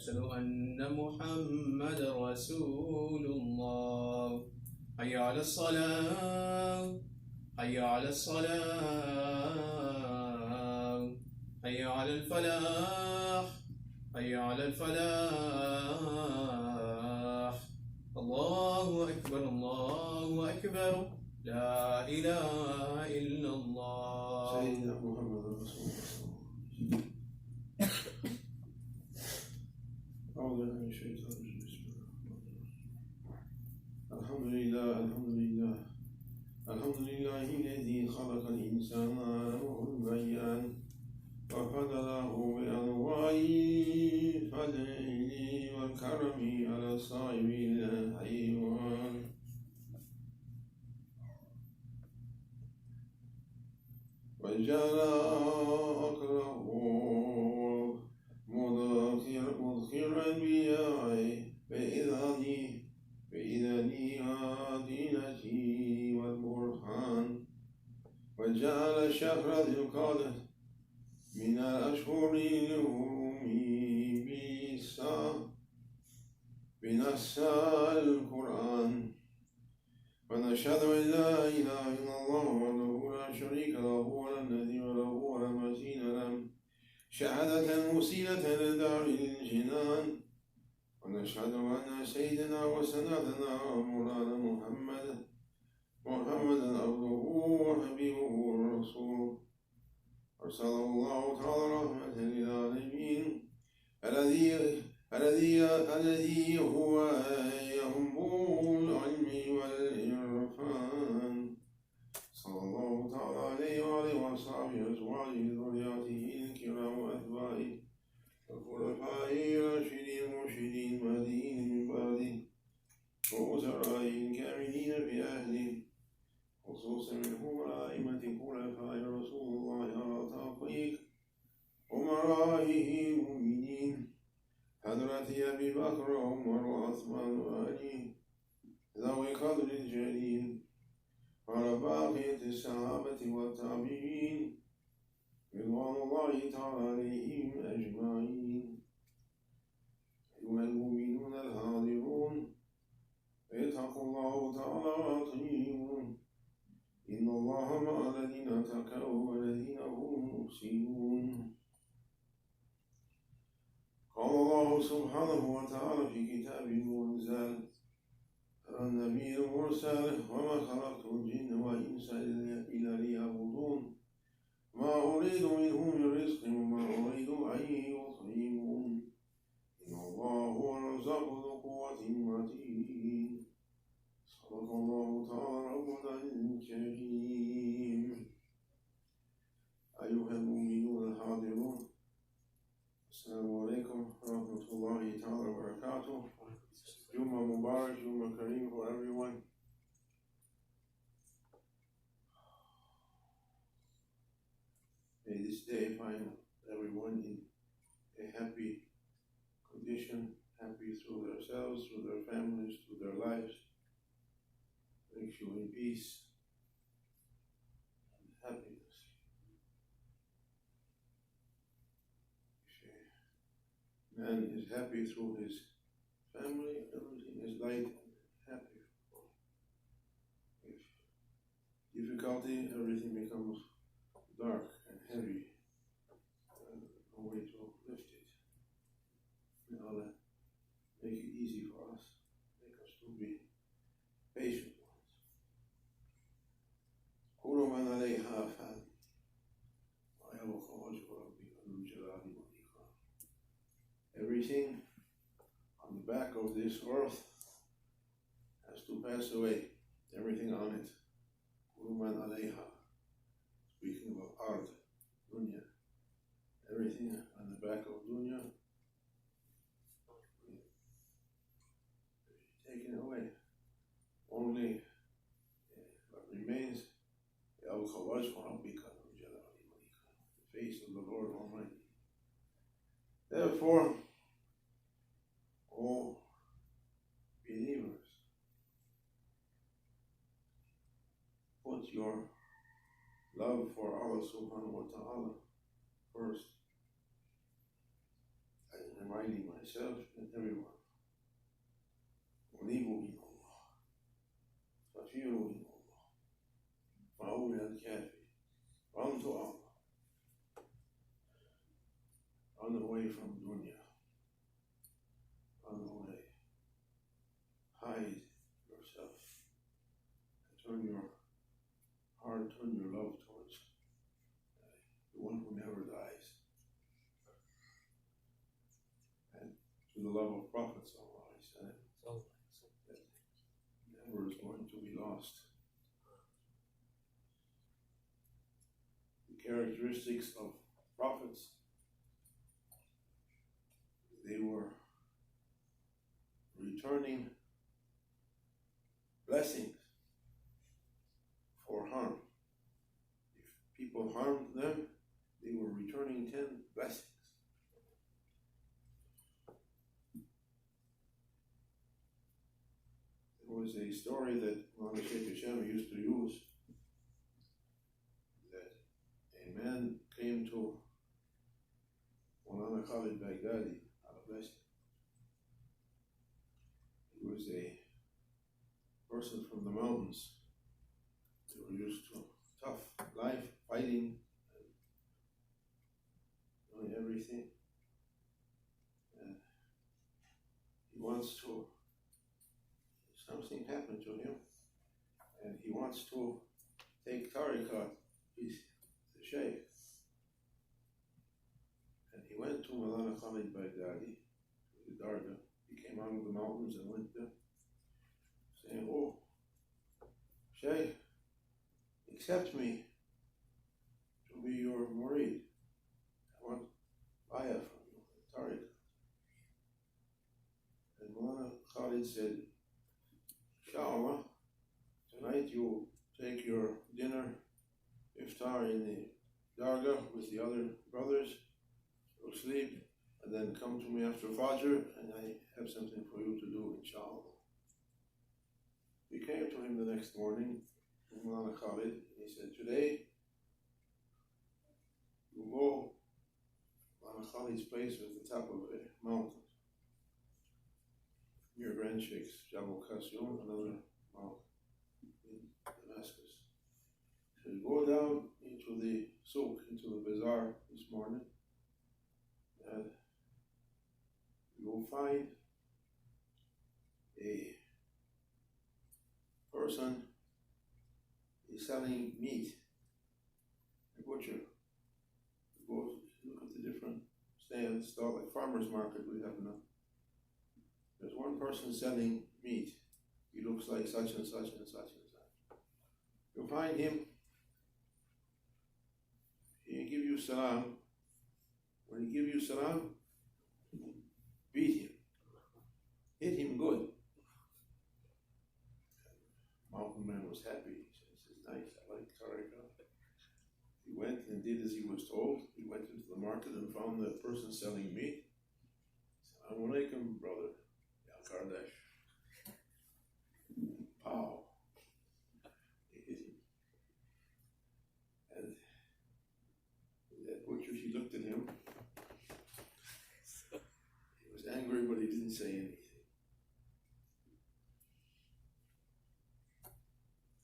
أشهد أن محمد رسول الله. حي على الصلاة، حي على الصلاة، حي على الفلاح، حي على الفلاح. الله أكبر، الله أكبر، لا إله إلا الله. سيدنا محمد رسول الله. أعوذ بالله من الشيطان الرجيم. بسم الله الرحمن الرحيم. الحمد لله، الحمد لله، الحمد لله الذي خلق الإنسان علمه البيان وفضله بأنواع الفضل والكرم على صاحب الحيوان. وجعل أكله مذخر الأنبياء بإذن عادلة والبرهان. وجعل شهر ذي القعدة من الأشهر الحرم بنص القرآن. ونشهد أن لا إله إلا الله وحده لا شريك له ولا نذير له ولا مثيل له، شهادة موصلة لدار الجنان. ونشهد أن سيدنا وسندنا ومولانا محمدا عبده وحبيبه ورسوله، أرسله الله تعالى رحمة للعالمين، الذي هو ينبوع العلم والإرفان. صلى الله تعالى عليه وعلى وصحبه أزواجه ذرياته الكرام وأتباعه الخلفاء الراشدين المرشدين المهديين من بعده، ووزرائه الكاملين في أهله، خصوصا منهم الأئمة خلفاء رسول الله على تحقيق أمرائه المؤمنين، حضرة أبي بكر وعمر وعثمان وعلي ذوي القدر الجليل، وعلى بقية الصحابة والتابعين رضوان الله تعالى عليهم أجمعين. أيها المؤمنون الحاضرون، اتقوا الله تعالى وأطيعوه، إن الله مع الذين اتقوا والذين هم محسنون. قال الله سبحانه وتعالى في كتابه المنزل: النبي المرسل: وما خلقت الجن والإنس إلا ليعبدون، ما أريد منهم من رزق وما أريد أن يطعمون، إن الله هو الرزاق ذو قوة متين. صدق الله تعالى ربنا الكريم. أيها المؤمنون الحاضرون، السلام عليكم ورحمة الله تعالى وبركاته. Jumu'ah Mubarak, Jumu'ah Kareem for everyone. May this day find everyone in a happy condition, happy through themselves, through their families, through their lives. Makes you in peace and happiness. If a man is happy through his family, everything is light and happy. If difficulty, everything becomes dark and heavy. No way to lift it. May Allah make it easy for us, make us to be patient ones. كل من عليها فان ويبقى وجه ربك ذو الجلال والإكرام. Everything on the back of this earth has to pass away, everything on it. كل من عليها, speaking about ard, dunya, everything on the back of dunya taken away. Only what remains, the face of the Lord Almighty. Therefore, all believers, put your love for Allah subhanahu wa ta'ala first. I'm reminding myself myself and everyone. أنيبوا إلى الله ففيروا إلى الله فأولى الكافي run to Allah. Run away from dunya. Run away. Hide yourself. And turn your heart, turn your love towards the one who never dies. And to the love of Prophet ﷺ, that never is going to be lost. The characteristics of prophets, they were returning blessings for harm. If people harmed them, they were returning 10 blessings. There was a story that Shaykh Abdul Haqq used to use, that a man came to Maulana Khalid Baghdadi, Allah bless him. He was a person from the mountains. They were used to tough life, fighting, and doing everything. And he wants to, something happened to him, and he wants to take tariqat. He's the Shaykh. And he went to Maulana Khalid Baghdadi, to the Dargah. He came out of the mountains and went there, saying, "Oh, Shaykh, accept me to be your murid. I want ayah from you, tariq." And Maulana Khalid said, "Inshallah, tonight you take your dinner, iftar in the Dargah with the other brothers, go sleep, and then come to me after Fajr, and I have something for you to do, inshallah." We came to him the next morning, Maulana Khalid, and he said, "Today, you go." Maulana Khalid's place was at the top of a mountain near Grand Sheikh's Jabal Qasiyun, another mountain in Damascus. So you go down into the souk, into the bazaar this morning, and you will find a person is selling meat, a butcher. You go look at the different stands, stall like farmers market we have now. There's one person selling meat. He looks like such and such and such and such. You'll find him. He'll give you salam. When he gives you salam, beat him. Hit him good. Mountain man was happy. He said, "This is nice. I like tariqah." He went and did as he was told. He went into the market and found that person selling meat. "Assalamu alaikum, brother. Ya Kardash." Pow. He hit him. And that butcher, he looked at him. He was angry, but he didn't say anything.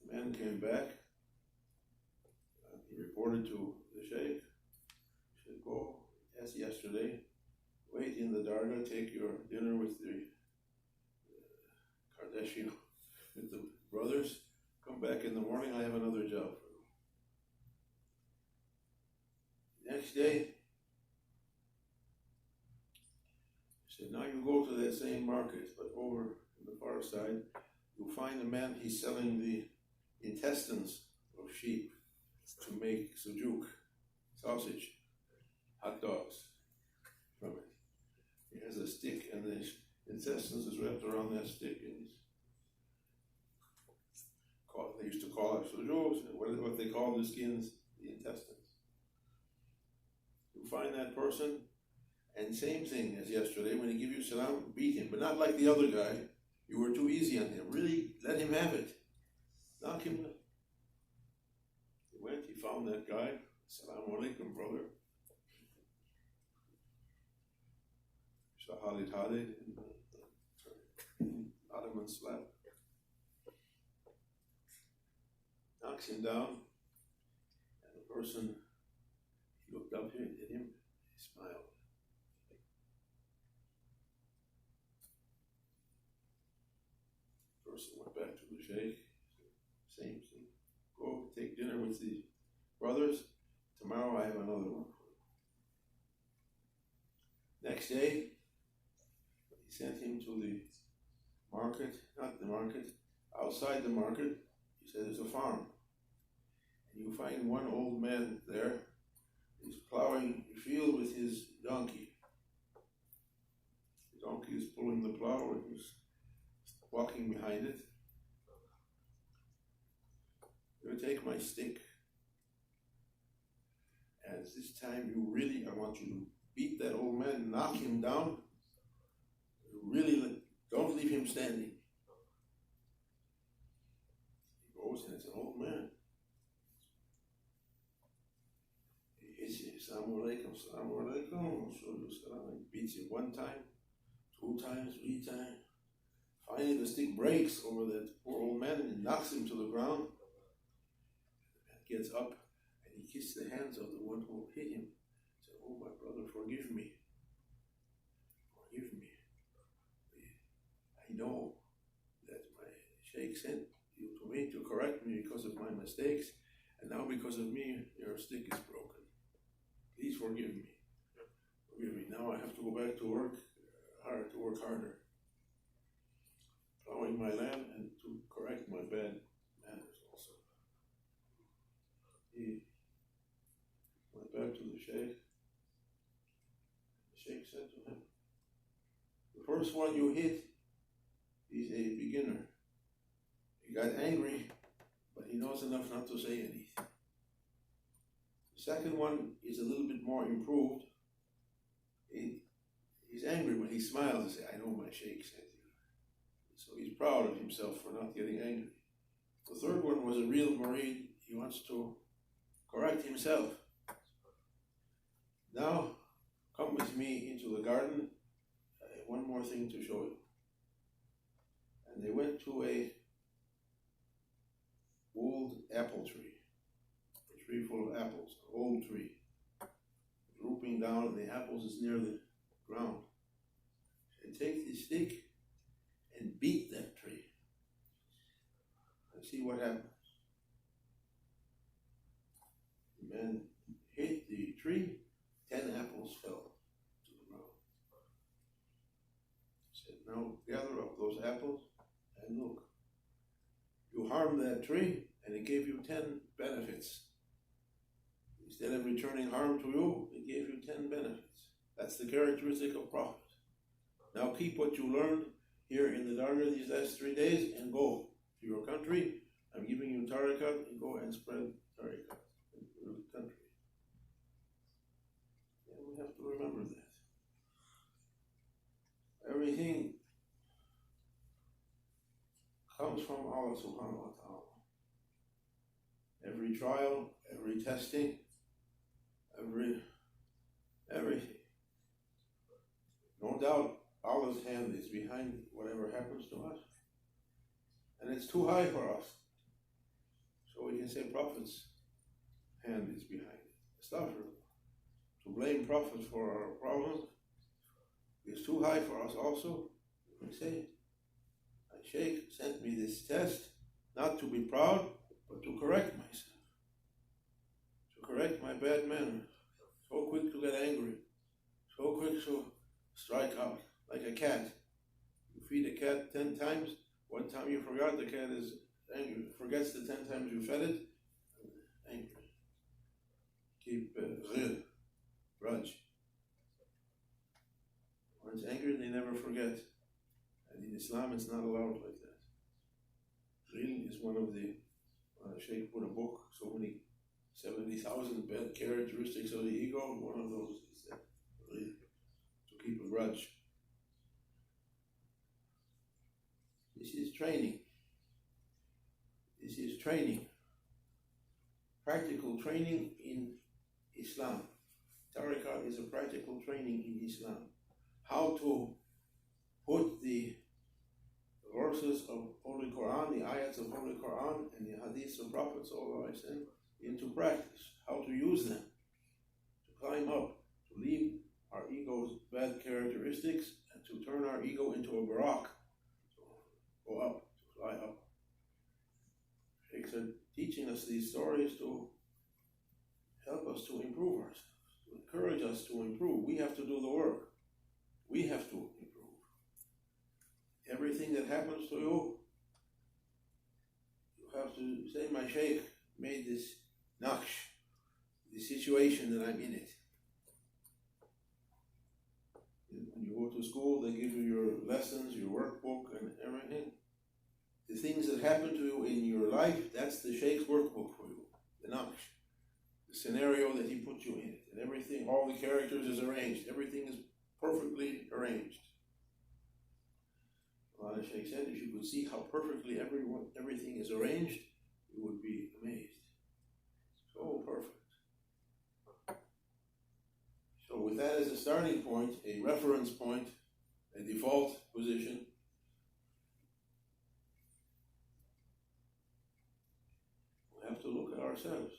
The man came back. He reported to the Shaykh. He said, "Go as yesterday. Wait in the Dargah, take your dinner with the Kardashian, with the brothers. Come back in the morning, I have another job for you." Next day, he said, "Now you go to that same market, but over on the far side, you'll find a man, he's selling the intestines of sheep to make sujuk, sausage, hot dogs from it. He has a stick, and the intestines is wrapped around that stick, and they used to call it sujuk, what they call the skins, the intestines. You find that person, and same thing as yesterday, when he give you salam, beat him, but not like the other guy. You were too easy on him. Really, let him have it. Knock him down." He went, he found that guy. "Assalamu alaikum, brother." Halid in Ottoman's lap. Knocks him down, and the person, he looked up here at him, he smiled. The person went back to the Shaykh, same thing. Go take dinner with the brothers. Tomorrow I have another one. Next day, he sent him to the market, not the market, outside the market. He said, there's a farm. And you find one old man there. He's plowing the field with his donkey. The donkey is pulling the plow and he's walking behind it. You take my stick. And this time I want you to beat that old man, knock him down. Really, don't leave him standing. He goes and it's an old man. He hits him, Assalamu alaikum, Assalamu alaikum. He beats him 1 time, 2 times, 3 times. Finally, the stick breaks over that poor old man and knocks him to the ground. The man gets up and he kisses the hands of the one who hit him. He said, oh, my brother, forgive me. Forgive me. I know that my Shaykh sent you to me to correct me because of my mistakes, and now because of me, your stick is broken. Please forgive me. Forgive me. Now I have to go back to work harder. Plowing my land and to correct my bad manners also. He went back to the Shaykh. The Shaykh said to him, the first one you hit, he's a beginner. He got angry, but he knows enough not to say anything. The second one is a little bit more improved. He's angry, but he smiles and says, I know my Shaykh said you. So he's proud of himself for not getting angry. The third one was a real murid. He wants to correct himself. Now, come with me into the garden. I have one more thing to show you. And they went to a old apple tree, a tree full of apples, an old tree, drooping down, and the apples is near the ground. And take the stick and beat that tree and see what happens. The man hit the tree, 10 apples fell to the ground. He said, now gather up those apples and look. You harmed that tree and it gave you 10 benefits. Instead of returning harm to you, it gave you 10 benefits. That's the characteristic of Prophet. Now keep what you learned here in the Dargah these last 3 days and go to your country. I'm giving you tariqat and go and spread tariqat in your country. And we have to remember that. Everything comes from Allah subhanahu wa ta'ala. Every trial, every testing, everything. No doubt Allah's hand is behind whatever happens to us. And it's too high for us. So we can say Prophet's hand is behind it. Astaghfirullah. To blame Prophet for our problems is too high for us also. We can say, my Shaykh sent me this test not to be proud, but to correct myself. To correct my bad manners. So quick to get angry. So quick to strike out. Like a cat. You feed a cat 10 times, one time you forgot, the cat is angry. Forgets the 10 times you fed it, angry. Keep grudge. When it's angry, they never forget. And in Islam, it's not allowed like that. Ghil is one of the, Shaykh put a book, so many 70,000 bad characteristics of the ego. One of those is that, to keep a grudge. This is training. This is training. Practical training in Islam. Tariqah is a practical training in Islam. how to put the verses of Holy Quran, the ayats of Holy Quran, and the hadiths of Prophet ﷺ into practice, how to use them, to climb up, to leave our ego's bad characteristics, and to turn our ego into a barak, to go up, to fly up. Sheikhs are teaching us these stories to help us to improve ourselves, to encourage us to improve. We have to do the work. We have to improve. Everything that happens to you, you have to say, my Shaykh made this naqsh, the situation that I'm in it. When you go to school, they give you your lessons, your workbook, and everything. The things that happen to you in your life, that's the Shaykh's workbook for you, the naqsh, the scenario that he put you in it, and everything, all the characters is arranged, everything is perfectly arranged. Allah Shaykh said, if you could see how perfectly everything is arranged, you would be amazed. So perfect. So with that as a starting point, a reference point, a default position, we have to look at ourselves.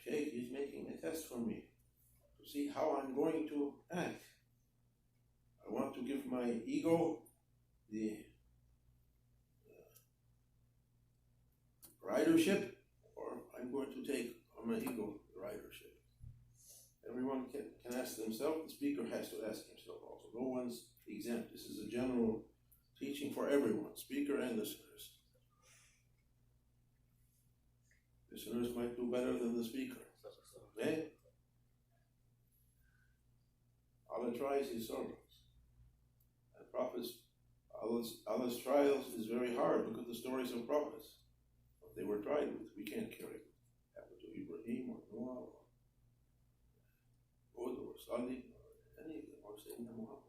Shaykh is making a test for me to see how I'm going to act. I want to give my ego the ridership, or I'm going to take on my ego the ridership. Everyone can ask themselves. The speaker has to ask himself also. No one's exempt. This is a general teaching for everyone, speaker and listeners. Listeners might do better than the speaker. Okay? Allah tries His servants. And prophets, Allah's trials is very hard. Look at the stories of prophets. What they were tried with, we can't carry. Happened to Ibrahim or Noah or Hud or Salih or anything, or Sayyidina Muhammad.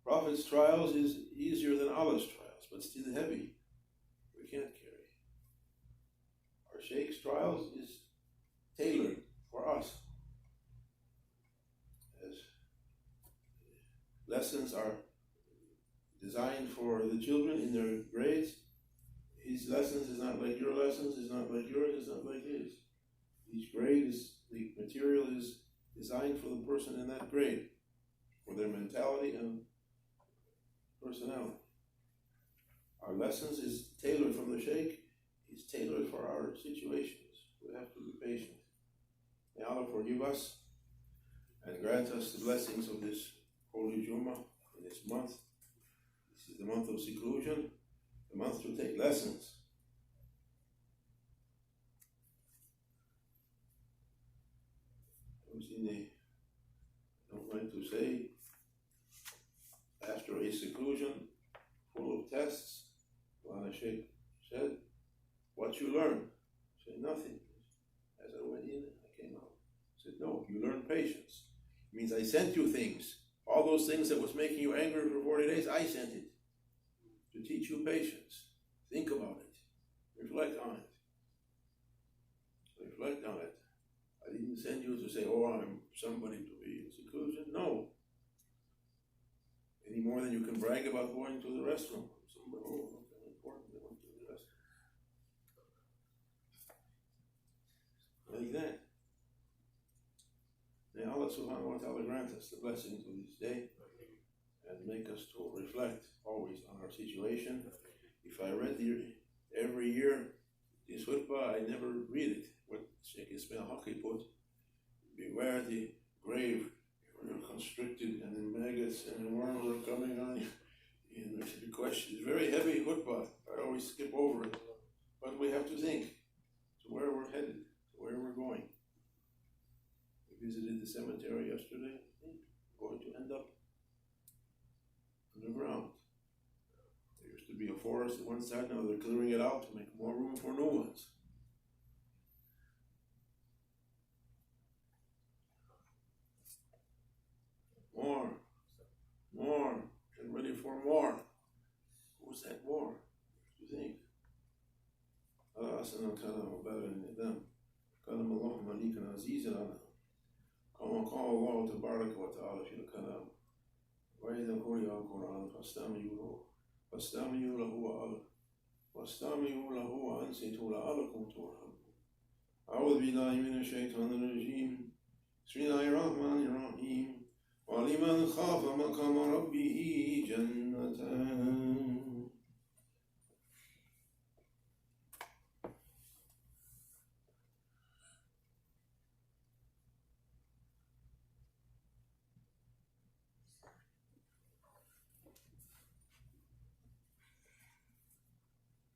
Prophets' trials is easier than Allah's trials, but still heavy. We can't carry. Our Shaykh's trials is tailored for us. As lessons are designed for the children in their grades, his lessons is not like your lessons, is not like yours, is not like his. Each grade is, the material is designed for the person in that grade, for their mentality and personality. Our lessons is tailored from the Shaykh, is tailored for our situations. We have to be patient. May Allah forgive us and grant us the blessings of this holy Jumu'ah in this month. This is the month of seclusion, the month to take lessons. I don't like to say, after a seclusion full of tests, Lana Shaykh said, what you learn? I said, nothing. As I went in, I came out. I said, no, you learn patience. It means I sent you things. All those things that was making you angry for 40 days, I sent it to teach you patience. Think about it. Reflect on it. Reflect on it. I didn't send you to say, oh, I'm somebody to be in seclusion. No. Any more than you can brag about going to the restroom. Somebody, oh, okay, important, they went to the restroom. Like that. May Allah subhanahu wa ta'ala grant us the blessings of this day and make us to reflect always on our situation. If I read every year this khutbah, I never read it. What Shaykh Abdul Haqq put, beware the grave, you're constricted and the maggots and the worms are coming on you. And the question is very heavy khutbah. I always skip over it. But we have to think to where we're headed, to where we're going. We visited the cemetery yesterday. We're going to end up underground. There used to be a forest on one side, now they're clearing it out to make more room for new ones. More, get ready for more. Who's that more? What do you think? Allah asana kalam wa balan nidam. Kalam Allah malikan aziz ala. كما قال الله تبارك وتعالى في الكلام: وإذا قرئ القرآن فاستمعوا له وأنصتوا لعلكم ترحمون. أعوذ بالله من الشيطان الرجيم. بسم الله الرحمن الرحيم. ولمن خاف مقام ربه جنتان.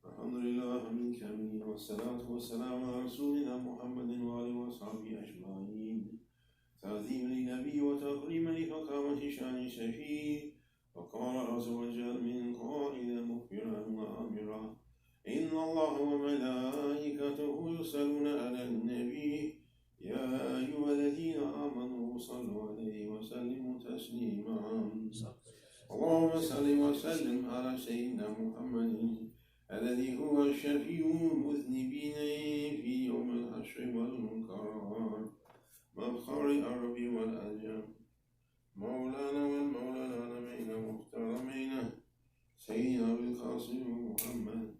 الحمد لله من كامل، والصلاة والسلام على رسولنا محمد وآله وصحبه أجمعين، تعظيما للنبي وتكريما لفخامة شان شفيه. وقال عز وجل من قائلا مخبرا وآمرا: إن الله وملائكته يصلون على النبي يا أيها الذين آمنوا صلوا عليه وسلموا تسليما. اللهم صل وسلم على سيدنا محمد الذي هو الشفيع المذنبين في يوم الحشر والمنكر، مفخر العرب والأعجم، مولانا والمولى العالمين محترمين سيدنا أبي القاسم محمد.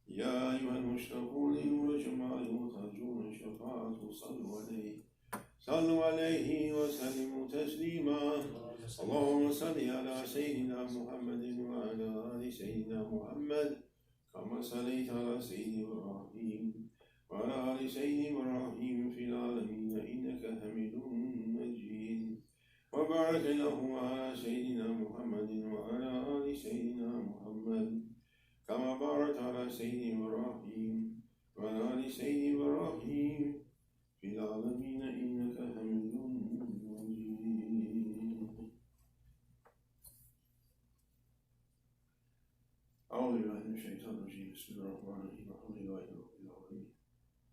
يا أيها المشتاقون لنور جمال وترجون شفاعته صلوا عليه وسلموا تسليما. اللهم صل على سيدنا محمد وعلى آل سيدنا محمد كما صليت على سيدنا إبراهيم وعلى آل سيدنا إبراهيم في العالمين إنك حميد مجيد. وبارك اللهم على سيدنا محمد وعلى آل سيدنا محمد كما باركت على سيدنا إبراهيم وعلى آل سيدنا إبراهيم في العالمين إنك حميد مجيد. أعوذ بالله من الشيطان الرجيم. بسم الله الرحمن الرحيم. الحمد لله رب العالمين،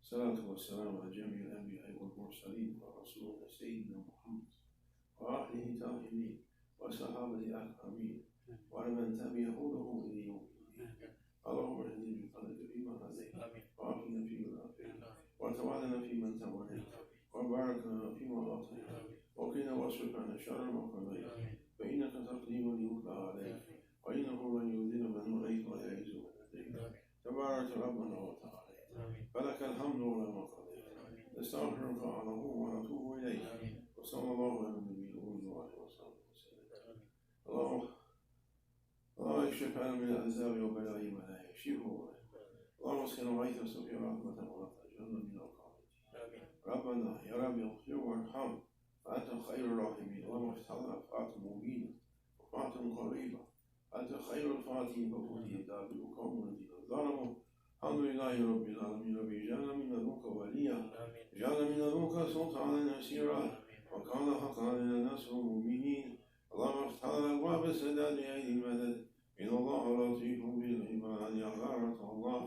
الصلاة والسلام على جميع الأنبياء والمرسلين ورسولنا سيدنا محمد وأهله الطاهرين وصحابة الأكرمين ومن تبعه له إلى يوم الدين. اللهم اهدنا بفضلك فيما هديت، وعافنا فيما عافيت، وتولنا فيمن توليت، وبارك لنا فيما أعطيت، وقنا واصرف عنا شر ما قضيت، فإنك تقضي ولا عليك، وإنه من يذل من وليت ولا يعز من لديك، تبارك ربنا وتعالى، فلك الحمد ولا ما قضيت. نستغفرك ونتوب إليك، وصلى الله على النبي الأمي وعلى آله وصحبه وسلم. اللهم اكشف عنا من العذاب وبلاء ما لا يكشفه. اللهم اسقنا غيث وسقي رحمة ولا تجعلنا من القانطين. ربنا يا رب اغفر وارحم، فأنت خير الراحمين. اللهم افتح لنا فتحا مبينا وفتحا قريبا، أنت خير الفاتحين. ففتح دابر القوم الذين ظلموا. الحمد لله رب العالمين. رب اجعلنا من لدنك وليا، اجعلنا من لدنك سلطانا نصيرا، وكان حقا علينا نصر المؤمنين. اللهم افتح لنا أبواب السداد بأيدي المدد، إن الله لطيف بالعباد. يا غارة الله،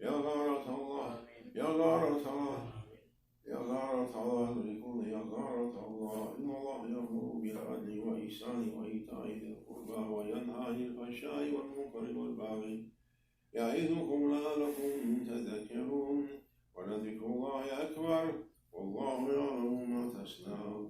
يا غارة الله، يا غارة الله، يا غارة الله لكل، يا غارة الله. إن الله يأمر بالعدل والإحسان وإيتاء ذي القربى وينهى عن الفحشاء والمنكر والبغي يعظكم لعلكم تذكرون. ولذكر الله أكبر والله يعلم ما تصنعون.